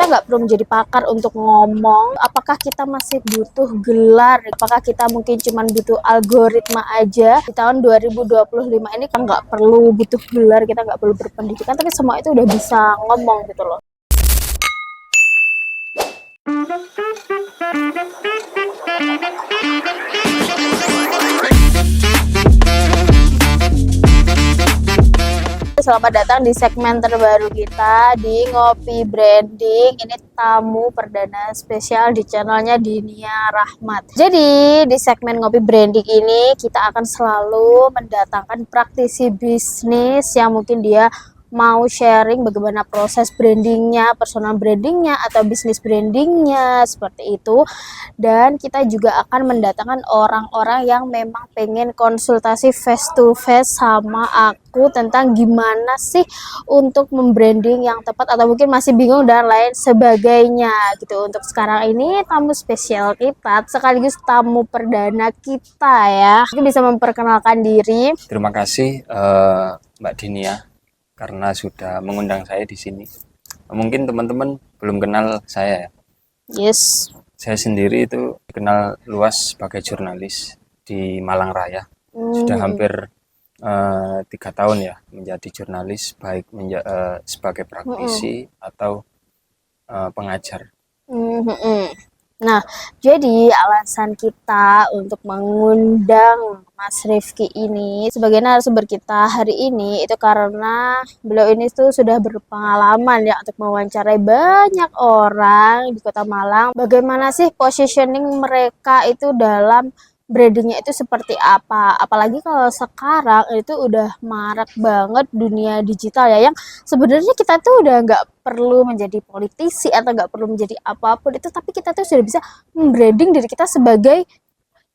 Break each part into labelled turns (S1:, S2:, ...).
S1: kita nggak perlu menjadi pakar untuk ngomong apakah kita masih butuh gelar, apakah kita mungkin cuman butuh algoritma aja. Di tahun 2025 ini kan nggak perlu butuh gelar, kita nggak perlu berpendidikan, tapi semua itu udah bisa ngomong gitu loh. Selamat datang di segmen terbaru kita di Ngopi Branding. Ini tamu perdana spesial di channelnya Dinia Rahmat. Jadi di segmen Ngopi Branding ini kita akan selalu mendatangkan praktisi bisnis yang mungkin dia mau sharing bagaimana proses brandingnya, personal brandingnya, atau bisnis brandingnya, seperti itu. Dan kita juga akan mendatangkan orang-orang yang memang pengen konsultasi face to face sama aku tentang gimana sih untuk membranding yang tepat, atau mungkin masih bingung dan lain sebagainya gitu. Untuk sekarang ini tamu spesial kita sekaligus tamu perdana kita ya. Mungkin bisa memperkenalkan diri.
S2: Terima kasih Mbak Dinia karena sudah mengundang saya di sini. Mungkin teman-teman belum kenal saya ya.
S1: Yes.
S2: Saya sendiri itu dikenal luas sebagai jurnalis di Malang Raya. Sudah hampir 3 tahun ya menjadi jurnalis, baik sebagai praktisi atau pengajar.
S1: Nah, jadi alasan kita untuk mengundang Mas Rifki ini sebagai narasumber kita hari ini itu karena beliau ini tuh sudah berpengalaman ya untuk mewawancarai banyak orang di Kota Malang. Bagaimana sih positioning mereka itu dalam brandingnya itu seperti apa? Apalagi kalau sekarang itu udah marak banget dunia digital ya, yang sebenarnya kita tuh udah nggak perlu menjadi politisi atau nggak perlu menjadi apapun itu, tapi kita tuh sudah bisa membranding diri kita sebagai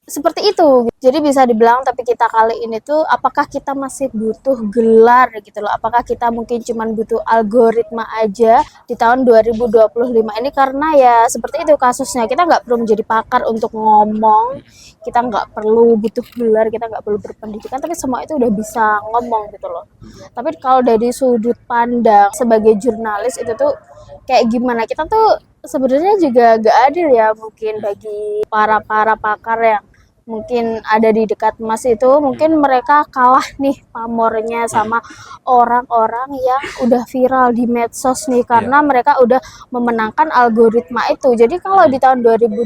S1: seperti itu. Jadi bisa dibilang tapi kita kali ini tuh apakah kita masih butuh gelar gitu loh, apakah kita mungkin cuman butuh algoritma aja di tahun 2025 ini, karena ya seperti itu kasusnya, kita nggak perlu menjadi pakar untuk ngomong, kita nggak perlu butuh gelar, kita nggak perlu berpendidikan, tapi semua itu udah bisa ngomong gitu loh. Tapi kalau dari sudut pandang sebagai jurnalis itu tuh kayak gimana, kita tuh sebenarnya juga gak adil ya mungkin bagi para pakar yang mungkin ada di dekat Mas itu. Mungkin mereka kalah nih pamornya sama orang-orang yang udah viral di medsos nih, karena mereka udah memenangkan algoritma itu. Jadi kalau di tahun 2025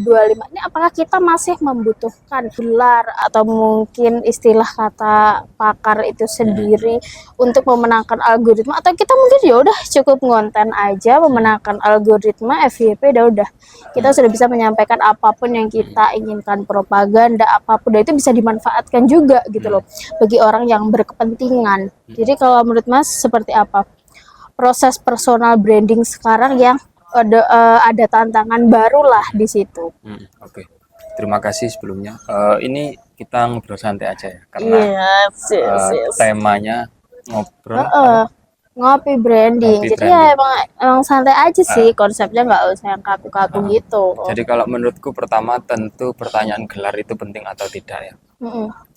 S1: ini apakah kita masih membutuhkan gelar atau mungkin istilah kata pakar itu sendiri untuk memenangkan algoritma, atau kita mungkin ya udah cukup ngonten aja memenangkan algoritma FYP, udah kita sudah bisa menyampaikan apapun yang kita inginkan, propaganda apapun, dan itu bisa dimanfaatkan juga gitu loh bagi orang yang berkepentingan. Jadi kalau menurut Mas seperti apa proses personal branding sekarang yang ada tantangan baru lah di situ?
S2: Oke. Terima kasih sebelumnya. Ini kita ngobrol santai aja ya, karena temanya ngobrol
S1: ngopi branding. Jadi ya emang santai aja sih, konsepnya nggak usah yang kaku-kaku gitu.
S2: Jadi kalau menurutku pertama tentu pertanyaan gelar itu penting atau tidak ya.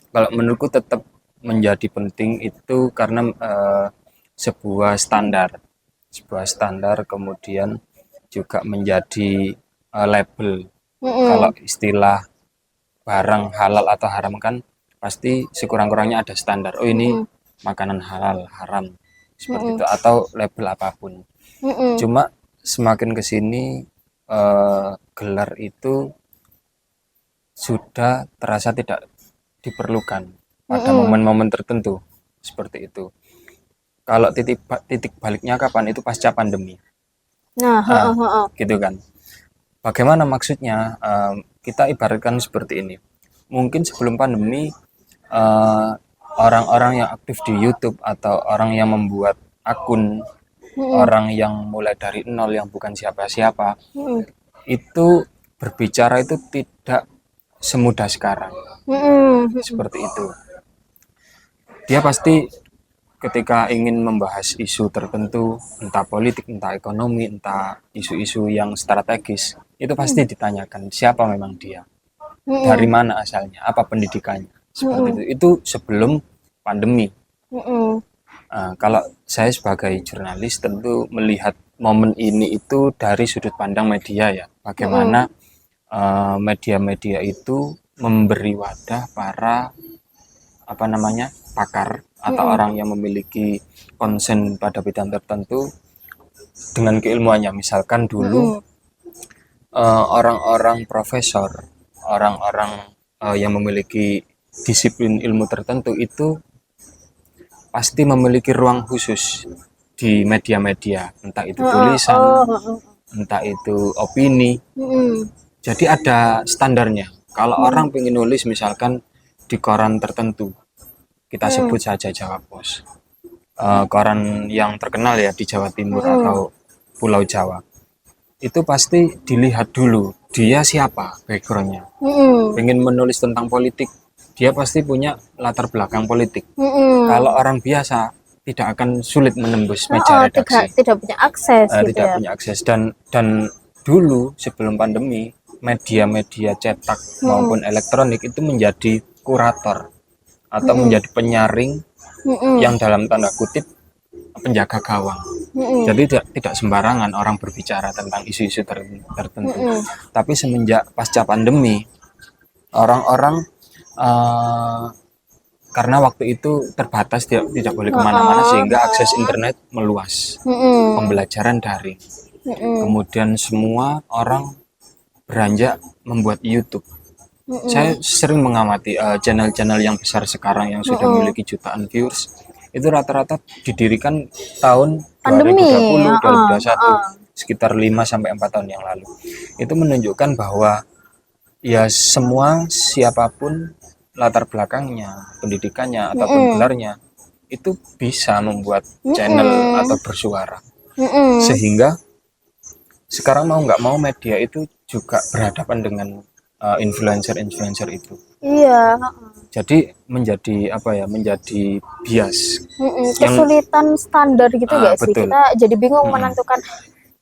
S2: Kalau menurutku tetap menjadi penting itu karena sebuah standar, kemudian juga menjadi label. Kalau istilah barang halal atau haram kan pasti sekurang-kurangnya ada standar. Oh ini makanan halal, haram, seperti itu, atau label apapun. Cuma semakin kesini gelar itu sudah terasa tidak diperlukan pada momen-momen tertentu seperti itu. Kalau titik baliknya kapan? Itu pasca pandemi. Gitu kan. Bagaimana maksudnya? Kita ibaratkan seperti ini. Mungkin sebelum pandemi orang-orang yang aktif di YouTube atau orang yang membuat akun, orang yang mulai dari nol yang bukan siapa-siapa, itu berbicara itu tidak semudah sekarang. Seperti itu. Dia pasti ketika ingin membahas isu tertentu, entah politik, entah ekonomi, entah isu-isu yang strategis, itu pasti ditanyakan siapa memang dia, dari mana asalnya, apa pendidikannya, seperti itu. Itu sebelum pandemi. Kalau saya sebagai jurnalis tentu melihat momen ini itu dari sudut pandang media ya. Bagaimana media-media itu memberi wadah para pakar atau orang yang memiliki konsen pada bidang tertentu dengan keilmuannya. Misalkan dulu orang-orang profesor, orang-orang yang memiliki disiplin ilmu tertentu itu pasti memiliki ruang khusus di media-media, entah itu tulisan, entah itu opini. Jadi ada standarnya. Kalau orang pengen nulis misalkan di koran tertentu, kita sebut saja Jawa Pos, koran yang terkenal ya di Jawa Timur atau Pulau Jawa, itu pasti dilihat dulu dia siapa backgroundnya. Pengen menulis tentang politik, dia pasti punya latar belakang politik. Kalau orang biasa tidak akan sulit menembus meja redaksi.
S1: Tidak punya akses.
S2: Tidak punya akses dan dulu sebelum pandemi media-media cetak maupun elektronik itu menjadi kurator atau menjadi penyaring yang dalam tanda kutip penjaga gawang. Jadi tidak sembarangan orang berbicara tentang isu-isu tertentu. Tapi semenjak pasca pandemi, orang-orang karena waktu itu terbatas, tidak boleh kemana-mana sehingga akses internet meluas, pembelajaran daring. Kemudian semua orang beranjak membuat YouTube. Saya sering mengamati channel-channel yang besar sekarang yang sudah memiliki jutaan viewers. Itu rata-rata didirikan tahun
S1: pandemi,
S2: 2020, 2021, sekitar 5-4 tahun yang lalu. Itu menunjukkan bahwa ya semua siapapun latar belakangnya, pendidikannya ataupun gelarnya itu bisa membuat channel atau bersuara. Sehingga sekarang mau nggak mau media itu juga berhadapan dengan influencer-influencer itu.
S1: Iya.
S2: Jadi menjadi menjadi bias.
S1: Kesulitan standar gitu gak sih?
S2: Betul.
S1: Kita jadi bingung menentukan.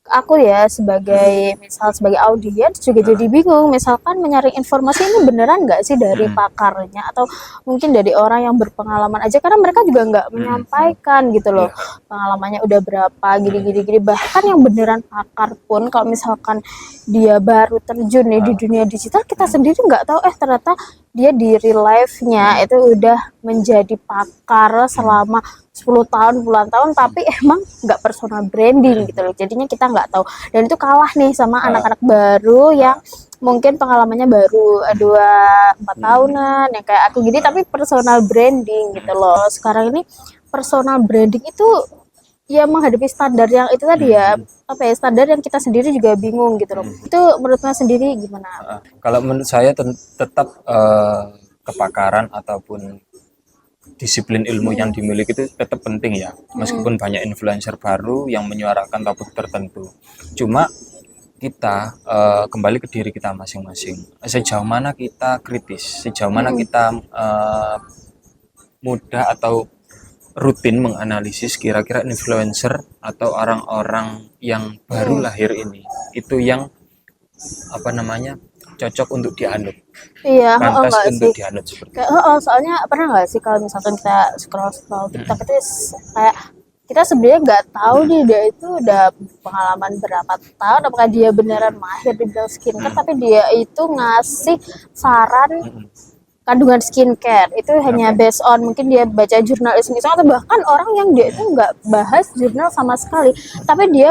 S1: Aku ya sebagai audiens juga jadi bingung, misalkan menyaring informasi ini beneran nggak sih dari pakarnya atau mungkin dari orang yang berpengalaman aja, karena mereka juga nggak menyampaikan gitu loh pengalamannya udah berapa gini, bahkan yang beneran pakar pun kalau misalkan dia baru terjun nih di dunia digital, kita sendiri nggak tahu ternyata dia di real life-nya itu udah menjadi pakar selama 10 tahun, puluhan tahun, tapi emang nggak personal branding gitu loh. Jadinya kita nggak tahu. Dan itu kalah nih sama anak-anak baru yang mungkin pengalamannya baru 2-4 tahunan, yang kayak aku gini, tapi personal branding gitu loh. Sekarang ini personal branding itu ya menghadapi standar yang itu tadi ya, standar yang kita sendiri juga bingung gitu loh. Itu menurut Mas sendiri gimana?
S2: Kalau menurut saya tetap kepakaran ataupun disiplin ilmu yang dimiliki itu tetap penting ya, meskipun banyak influencer baru yang menyuarakan topik tertentu. Cuma kita kembali ke diri kita masing-masing, sejauh mana kita kritis, sejauh mana kita mudah atau rutin menganalisis kira-kira influencer atau orang-orang yang baru lahir ini itu yang cocok untuk dianut.
S1: Iya,
S2: pantas untuk dianut seperti itu.
S1: Soalnya pernah nggak sih kalau misalkan kita scroll TikTok itu kayak kita sebenarnya nggak tahu nih dia itu udah pengalaman berapa tahun, apakah dia beneran mahir di bidang skincare, tapi dia itu ngasih saran kandungan skincare itu hanya based on mungkin dia baca jurnal iseng-iseng, atau bahkan orang yang dia itu nggak bahas jurnal sama sekali, tapi dia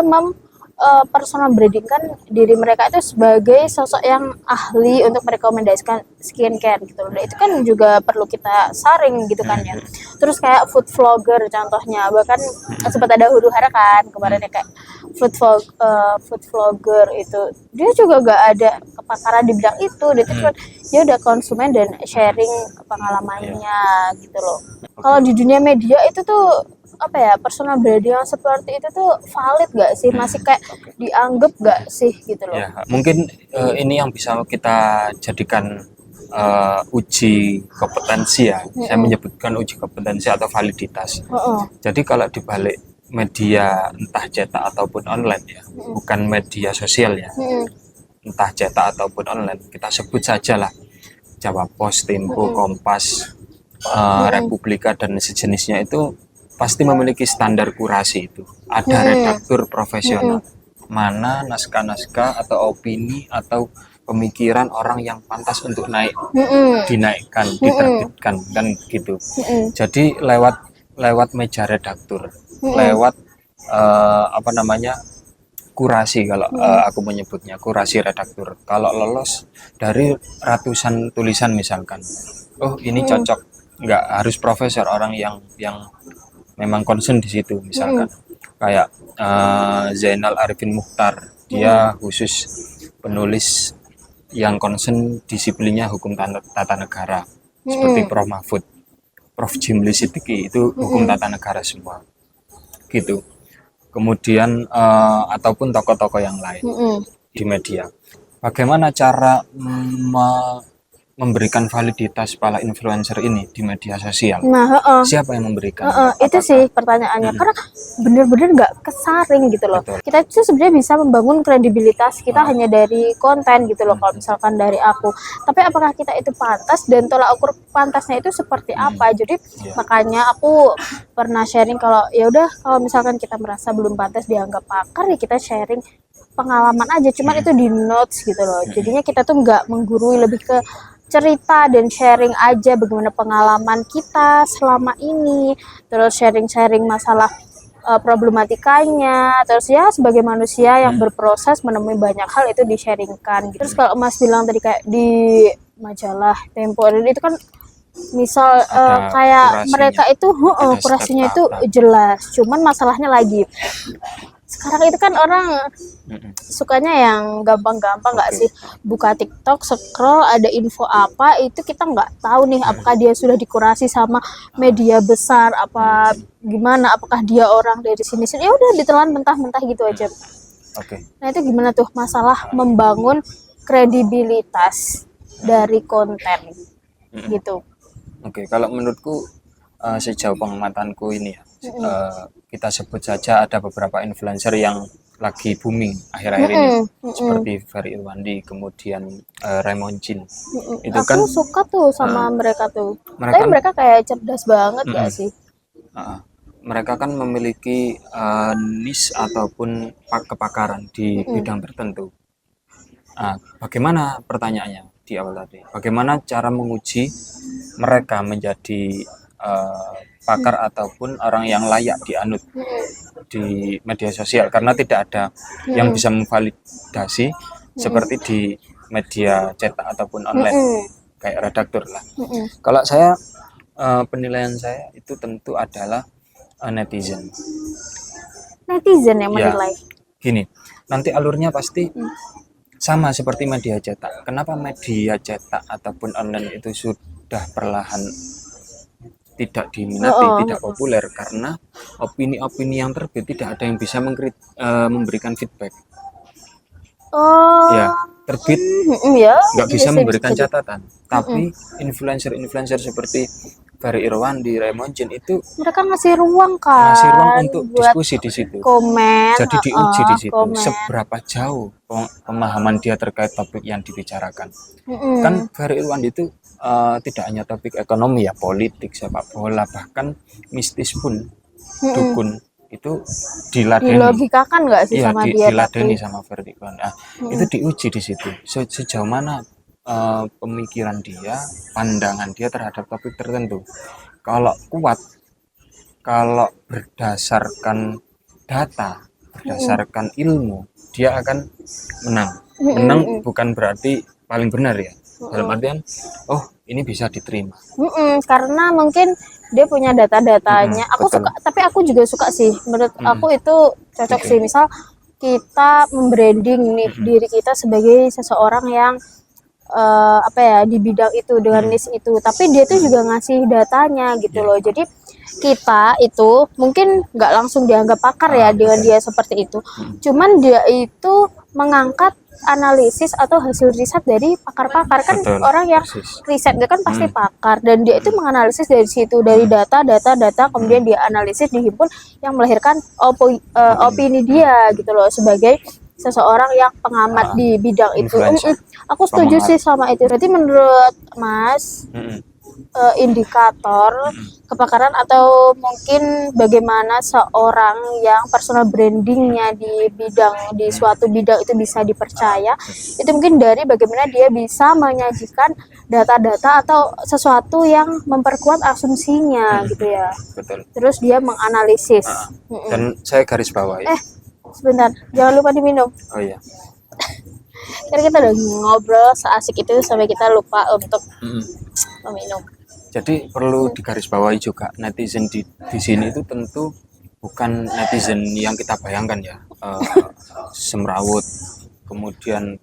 S1: personal branding kan diri mereka itu sebagai sosok yang ahli untuk merekomendasikan skincare gitu loh. Itu kan juga perlu kita saring gitu kan ya. Terus kayak food vlogger contohnya, bahkan sempat ada huru-hara kan kemarin kayak food vlogger itu dia juga gak ada kepakaran di bidang itu, dia udah konsumen dan sharing pengalamannya gitu loh. Kalau di dunia media itu tuh personal branding yang seperti itu tuh valid gak sih? Masih kayak dianggap gak sih gitu loh?
S2: Ya, mungkin ini yang bisa kita jadikan uji kompetensi ya. Saya menyebutkan uji kompetensi atau validitas. Jadi kalau dibalik media entah cetak ataupun online ya, bukan media sosial ya, entah cetak ataupun online, kita sebut saja lah Jawa Pos, Tempo, Kompas, Republika dan sejenisnya itu pasti memiliki standar kurasi itu. Ada redaktur profesional. Mana naskah-naskah atau opini atau pemikiran orang yang pantas untuk dinaikkan, diterbitkan kan gitu. Jadi lewat meja redaktur, lewat kurasi kalau aku menyebutnya kurasi redaktur. Kalau lolos dari ratusan tulisan misalkan, oh ini cocok, nggak harus profesor, orang yang memang concern di situ misalkan kayak Zainal Arifin Muchtar, dia khusus penulis yang concern disiplinnya hukum tata negara seperti Prof Mahfud, Prof Jimli Sidiki itu hukum tata negara semua gitu. Kemudian ataupun tokoh-tokoh yang lain di media. Bagaimana cara memberikan validitas para influencer ini di media sosial? Siapa yang memberikan?
S1: Itu sih pertanyaannya, karena bener-bener nggak kesaring gitu loh. Betul. Kita itu sebenarnya bisa membangun kredibilitas kita hanya dari konten gitu loh, kalau misalkan dari aku. Tapi apakah kita itu pantas, dan tolak ukur pantasnya itu seperti apa? Jadi makanya aku pernah sharing kalau ya udah, kalau misalkan kita merasa belum pantas dianggap pakar, ya kita sharing pengalaman aja, cuman itu di notes gitu loh. Jadinya kita tuh nggak menggurui, lebih ke cerita dan sharing aja bagaimana pengalaman kita selama ini, terus sharing-sharing masalah problematikanya, terus ya sebagai manusia yang berproses menemui banyak hal itu di-sharingkan. Terus kalau Mas bilang tadi kayak di majalah Tempo itu kan misal kayak mereka itu kurasinya itu jelas, cuman masalahnya lagi sekarang itu kan orang sukanya yang gampang-gampang, nggak sih, buka TikTok, scroll, ada info apa itu kita nggak tahu nih apakah dia sudah dikurasi sama media besar apa gimana, apakah dia orang dari sini-sini, ya udah ditelan mentah-mentah gitu aja. Nah itu gimana tuh masalah membangun kredibilitas dari konten gitu.
S2: Kalau menurutku sejauh pengamatanku ini ya, kita sebut saja ada beberapa influencer yang lagi booming akhir-akhir ini, seperti Ferry Irwandi, kemudian Raymond Jin. Itu
S1: aku kan suka tuh sama mereka tuh. Tapi mereka kayak cerdas banget gak sih?
S2: Mereka kan memiliki niche ataupun kepakaran di bidang tertentu. Bagaimana pertanyaannya di awal tadi? Bagaimana cara menguji mereka menjadi pakar ataupun orang yang layak dianut di media sosial, karena tidak ada yang bisa memvalidasi seperti di media cetak ataupun online kayak redaktur lah. Kalau saya penilaian saya itu tentu adalah netizen yang menilai. Gini, nanti alurnya pasti sama seperti media cetak. Kenapa media cetak ataupun online itu sudah perlahan tidak diminati, tidak populer? Karena opini-opini yang terbit tidak ada yang bisa memberikan feedback. Ya, terbit nggak bisa memberikan catatan. Tapi influencer-influencer seperti Ferry Irwandi, Raymond Jin itu
S1: mereka ngasih ruang kan,
S2: ngasih ruang untuk diskusi di situ.
S1: Komen.
S2: Jadi diuji di situ seberapa jauh pemahaman dia terkait topik yang dibicarakan. Kan Ferry Irwandi itu tidak hanya topik ekonomi ya, politik, sepak bola, bahkan mistis pun, dukun itu diladeni.
S1: Dilogikakan nggak sih sama dia?
S2: Diladeni sama Ferry Irwandi. Itu diuji di situ. Sejauh mana pemikiran dia, pandangan dia terhadap topik tertentu. Kalau kuat, kalau berdasarkan data, berdasarkan ilmu, dia akan menang. Menang bukan berarti paling benar ya. Dalam artian, oh ini bisa diterima.
S1: Karena mungkin dia punya data-datanya. Aku suka, tapi aku juga suka sih. Menurut aku itu cocok sih. Misal kita membranding nih diri kita sebagai seseorang yang di bidang itu dengan niche itu, tapi dia tuh juga ngasih datanya gitu loh. Jadi kita itu mungkin nggak langsung dianggap pakar ya dengan dia seperti itu, cuman dia itu mengangkat analisis atau hasil riset dari pakar-pakar kan. Orang yang riset dia kan pasti pakar, dan dia itu menganalisis dari situ, dari data, kemudian dia analisis, dihimpun, yang melahirkan opini dia gitu loh, sebagai seseorang yang pengamat di bidang itu. Aku setuju sih sama itu. Berarti menurut Mas, indikator kepakaran atau mungkin bagaimana seorang yang personal brandingnya di suatu bidang itu bisa dipercaya, itu mungkin dari bagaimana dia bisa menyajikan data-data atau sesuatu yang memperkuat asumsinya gitu ya.
S2: Betul.
S1: Terus dia menganalisis.
S2: Dan saya garis bawahi.
S1: Sebentar, jangan lupa diminum.
S2: Oh iya.
S1: Karena kita udah ngobrol seasik itu sampai kita lupa untuk meminum.
S2: Jadi perlu digarisbawahi juga, netizen di sini itu tentu bukan netizen yang kita bayangkan ya, semrawut, kemudian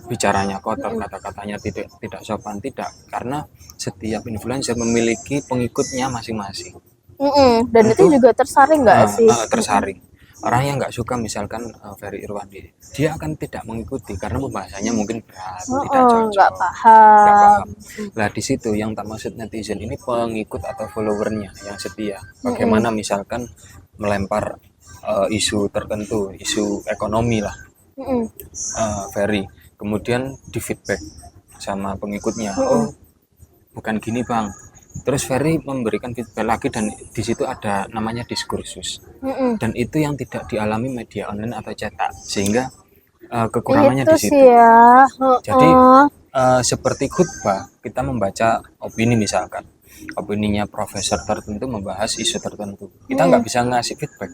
S2: bicaranya kotor, kata-katanya tidak sopan, tidak, karena setiap influencer memiliki pengikutnya masing-masing.
S1: Dan itu juga tersaring nggak sih?
S2: Tersaring. Orang yang nggak suka misalkan Ferry Irwandi, dia akan tidak mengikuti karena pembahasannya mungkin berat, tidak cocok,
S1: nggak paham.
S2: Nah di situ yang tak maksud netizen ini pengikut atau followernya yang setia. Bagaimana misalkan melempar isu tertentu, isu ekonomi lah, Ferry, kemudian di feedback sama pengikutnya, oh bukan gini bang. Terus Ferry memberikan feedback lagi dan di situ ada namanya diskursus. Dan itu yang tidak dialami media online atau cetak, sehingga kekurangannya
S1: Itu
S2: di situ.
S1: sih ya.
S2: Jadi seperti khutbah, kita membaca opini misalkan, opininya profesor tertentu membahas isu tertentu, kita nggak bisa ngasih feedback.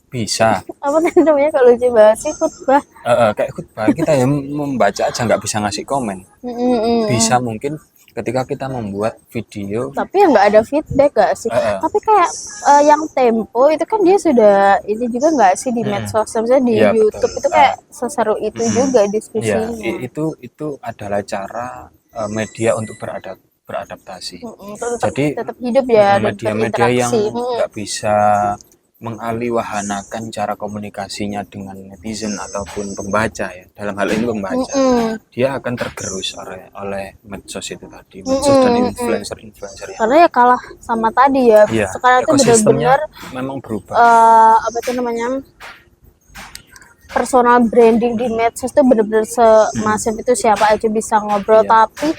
S2: Bisa.
S1: Apa namanya kalau lucu banget sih khutbah.
S2: Kayak khutbah kita yang membaca aja nggak bisa ngasih komen. Bisa mungkin ketika kita membuat video,
S1: tapi ya nggak ada feedback gak sih? Tapi kayak yang Tempo itu kan dia sudah ini juga nggak sih di medsos, misalnya di YouTube betul. Itu kayak seseru itu juga diskusinya.
S2: Ya, itu adalah cara media untuk beradaptasi. Jadi
S1: tetap hidup ya,
S2: media-media yang nggak bisa mengalihwahanakan cara komunikasinya dengan netizen ataupun pembaca ya, dalam hal ini pembaca, dia akan tergerus oleh medsos itu tadi, medsos dan influencer ya.
S1: Karena ya kalah sama tadi ya, sekarang itu benar-benar
S2: memang berubah.
S1: Apa itu namanya, personal branding di medsos itu benar-benar semasif itu, siapa aja bisa ngobrol, tapi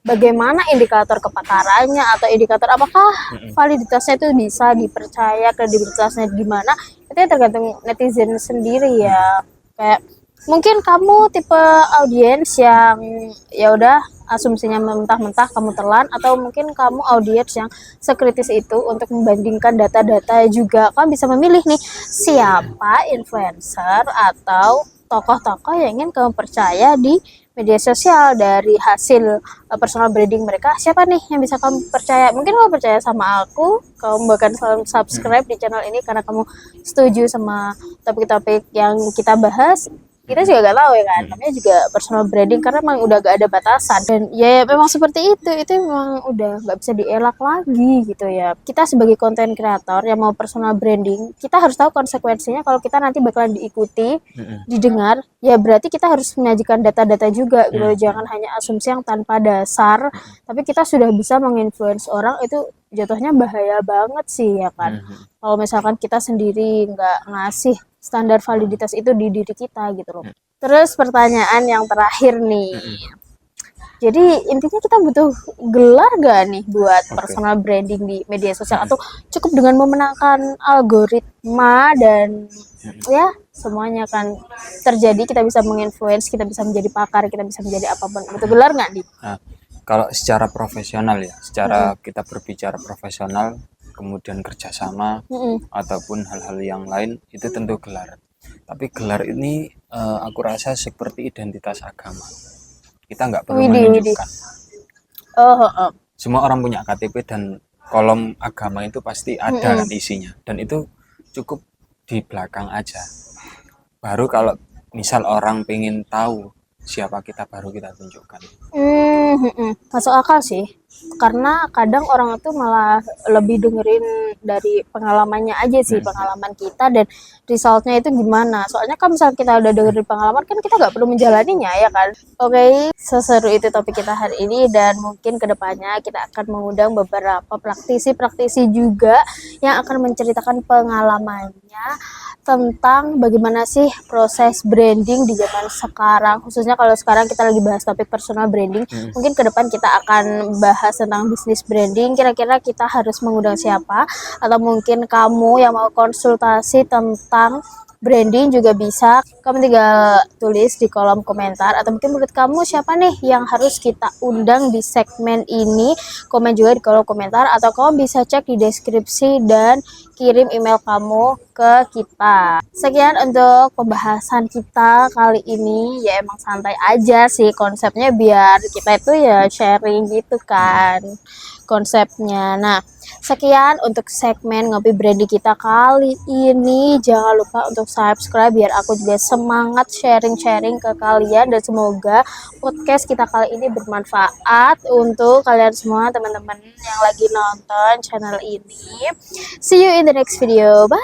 S1: bagaimana indikator kepakarannya atau indikator apakah validitasnya itu bisa dipercaya, kredibilitasnya di mana, itu ya tergantung netizen sendiri ya. Kayak mungkin kamu tipe audiens yang ya udah asumsinya mentah-mentah kamu telan, atau mungkin kamu audiens yang sekritis itu untuk membandingkan data-data juga. Kamu bisa memilih nih siapa influencer atau tokoh-tokoh yang ingin kamu percaya di media sosial. Dari hasil personal branding mereka, siapa nih yang bisa kamu percaya? Mungkin kamu percaya sama aku, kamu bahkan selalu subscribe di channel ini karena kamu setuju sama topik-topik yang kita bahas. Kita juga gak tahu ya kan, namanya juga personal branding karena memang udah gak ada batasan. Dan ya memang seperti itu memang udah gak bisa dielak lagi gitu ya. Kita sebagai konten kreator yang mau personal branding, kita harus tahu konsekuensinya kalau kita nanti bakalan diikuti, didengar, ya berarti kita harus menyajikan data-data juga gitu. Jangan hanya asumsi yang tanpa dasar, tapi kita sudah bisa menginfluence orang, itu jatuhnya bahaya banget sih ya kan. Kalau misalkan kita sendiri nggak ngasih standar validitas itu di diri kita gitu loh. Terus pertanyaan yang terakhir nih, jadi intinya kita butuh gelar gak nih buat personal branding di media sosial, atau cukup dengan memenangkan algoritma dan ya semuanya kan terjadi, kita bisa menginfluence, kita bisa menjadi pakar, kita bisa menjadi apapun. Butuh gelar gak nih?
S2: Kalau secara profesional ya, secara kita berbicara profesional, kemudian kerjasama ataupun hal-hal yang lain, itu tentu gelar. Tapi gelar ini aku rasa seperti identitas agama, kita nggak perlu menunjukkan. Semua orang punya KTP dan kolom agama itu pasti ada kan isinya, dan itu cukup di belakang aja. Baru kalau misal orang pengen tahu siapa kita, baru kita tunjukkan.
S1: Masuk akal sih, karena kadang orang itu malah lebih dengerin dari pengalamannya aja sih, pengalaman kita dan resultnya itu gimana. Soalnya kan misal kita udah dengerin pengalaman kan kita nggak perlu menjalaninya ya kan. Oke, seseru itu topik kita hari ini, dan mungkin kedepannya kita akan mengundang beberapa praktisi juga yang akan menceritakan pengalamannya tentang bagaimana sih proses branding di zaman sekarang, khususnya kalau sekarang kita lagi bahas topik personal branding. Mungkin ke depan kita akan bahas membahas tentang bisnis branding. Kira-kira kita harus mengundang siapa? Atau mungkin kamu yang mau konsultasi tentang branding juga bisa. Kamu tinggal tulis di kolom komentar. Atau mungkin menurut kamu siapa nih yang harus kita undang di segmen ini? Komen juga di kolom komentar. Atau kamu bisa cek di deskripsi dan kirim email kamu ke kita. Sekian untuk pembahasan kita kali ini. Ya emang santai aja sih konsepnya, biar kita itu ya sharing gitu kan konsepnya. Nah, sekian untuk segmen ngopi branding kita kali ini. Jangan lupa untuk subscribe biar aku juga semangat sharing-sharing ke kalian, dan semoga podcast kita kali ini bermanfaat untuk kalian semua teman-teman yang lagi nonton channel ini. See you in the next video. Bye.